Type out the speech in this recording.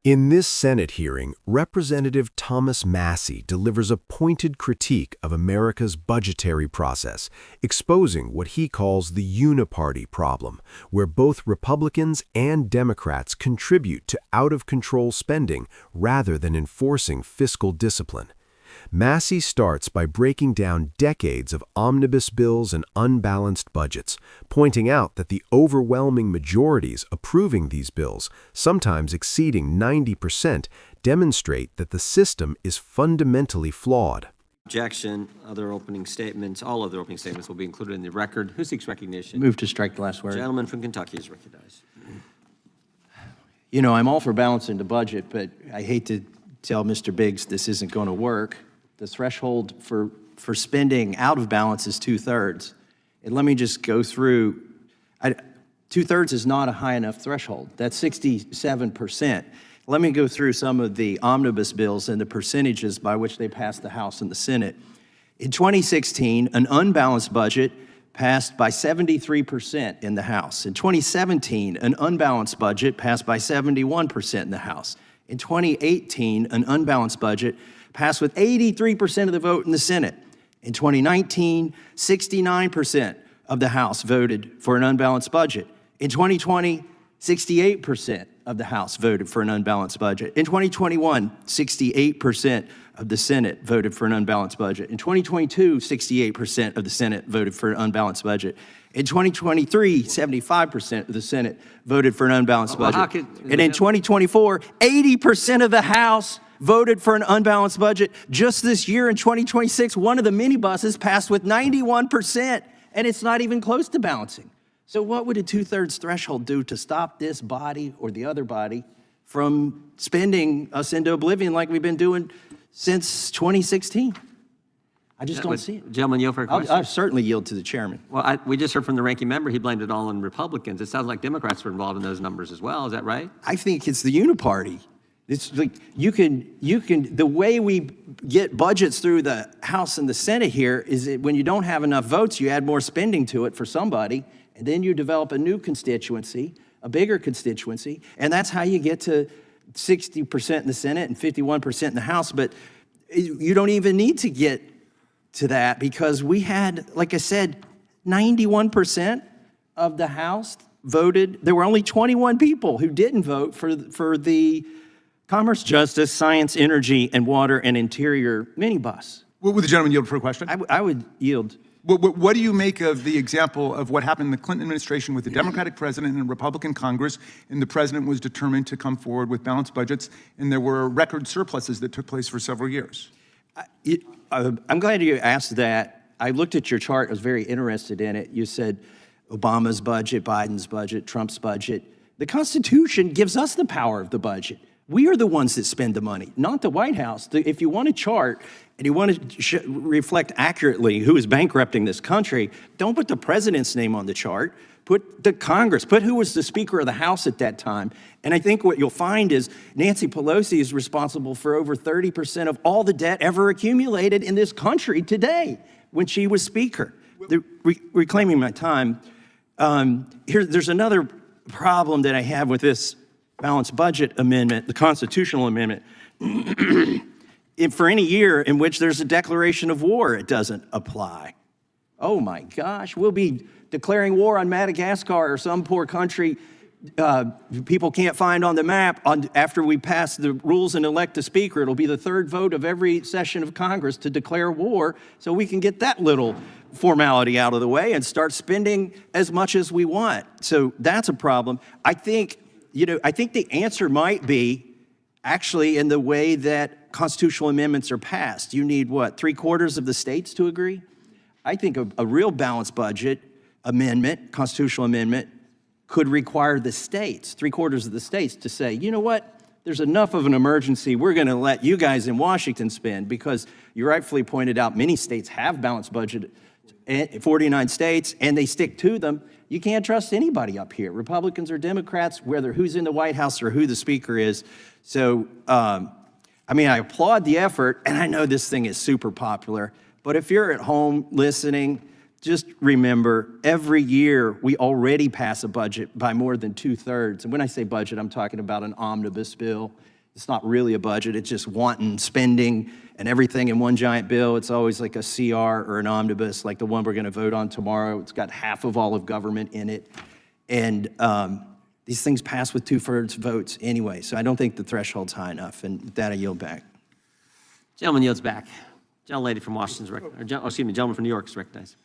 In this Senate hearing, Representative Thomas Massie delivers a pointed critique of America's budgetary process, exposing what he calls the Uniparty problem, where both Republicans and Democrats contribute to out-of-control spending rather than enforcing fiscal discipline. Massie starts by breaking down decades of omnibus bills and unbalanced budgets, pointing out that the overwhelming majorities approving these bills, sometimes exceeding 90%, demonstrate that the system is fundamentally flawed. Objection. Other opening statements. All other opening statements will be included in the record. Who seeks recognition? Move to strike the last word. Gentleman from Kentucky is recognized. You know, I'm all for balancing the budget, but I hate to tell Mr. Biggs this isn't going to work. The threshold for spending out of balance is 2/3. And let me just go through. 2/3 is not a high enough threshold. That's 67%. Let me go through some of the omnibus bills and the percentages by which they passed the House and the Senate. In 2016, an unbalanced budget passed by 73% in the House. In 2017, an unbalanced budget passed by 71% in the House. In 2018, an unbalanced budget passed with 83% of the vote in the Senate. In 2019, 69% of the House voted for an unbalanced budget. In 2020, 68% of the House voted for an unbalanced budget. In 2021, 68% of the Senate voted for an unbalanced budget. In 2022, 68% of the Senate voted for an unbalanced budget. In 2023, 75% of the Senate voted for an unbalanced budget. And in 2024, 80% of the House voted for an unbalanced budget. Just this year in 2026, one of the minibuses passed with 91%, and it's not even close to balancing. So what would a 2/3 threshold do to stop this body or the other body from spending us into oblivion like we've been doing since 2016? I just don't see it. Gentleman, yield for a question. I'll certainly yield to the chairman. Well, we just heard from the ranking member. He blamed it all on Republicans. It sounds like Democrats were involved in those numbers as well. Is that right? I think it's the Uniparty. It's like you can, the way we get budgets through the House and the Senate here is that when you don't have enough votes, you add more spending to it for somebody, and then you develop a new constituency, a bigger constituency, and that's how you get to 60% in the Senate and 51% in the House. But you don't even need to get to that because we had, like I said, 91% of the House voted. There were only 21 people who didn't vote for the Commerce, Justice, Science, Energy, and Water and Interior minibus. Would the gentleman yield for a question? I would yield. What do you make of the example of what happened in the Clinton administration with the Democratic president and Republican Congress, and the president was determined to come forward with balanced budgets, and there were record surpluses that took place for several years? I'm glad you asked that. I looked at your chart. I was very interested in it. You said Obama's budget, Biden's budget, Trump's budget. The Constitution gives us the power of the budget. We are the ones that spend the money, not the White House. If you want a chart and you want to reflect accurately who is bankrupting this country, don't put the president's name on the chart. Put the Congress, put who was the Speaker of the House at that time. And I think what you'll find is Nancy Pelosi is responsible for over 30% of all the debt ever accumulated in this country today when she was Speaker. Reclaiming my time, there's another problem that I have with this balanced budget amendment, the constitutional amendment. For any year in which there's a declaration of war, it doesn't apply. Oh my gosh, we'll be declaring war on Madagascar or some poor country people can't find on the map after we pass the rules and elect a speaker. It'll be the third vote of every session of Congress to declare war so we can get that little formality out of the way and start spending as much as we want. So that's a problem. I think the answer might be actually in the way that constitutional amendments are passed. You need, what, 3/4 of the states to agree? I think a real balanced budget amendment, constitutional amendment, could require the states, 3/4 of the states, to say, you know what, there's enough of an emergency, we're going to let you guys in Washington spend, because you rightfully pointed out many states have balanced budget, 49 states, and they stick to them. You can't trust anybody up here, Republicans or Democrats, whether who's in the White House or who the speaker is. So, I applaud the effort, and I know this thing is super popular, but if you're at home listening, just remember, every year we already pass a budget by more than 2/3. And when I say budget, I'm talking about an omnibus bill. It's not really a budget, it's just wanton spending and everything in one giant bill. It's always like a CR or an omnibus, like the one we're gonna vote on tomorrow. It's got half of all of government in it. And these things pass with 2/3 votes anyway, so I don't think the threshold's high enough. And with that, I yield back. Gentleman yields back. Gentlelady from Washington's recognized. Gentleman from New York is recognized.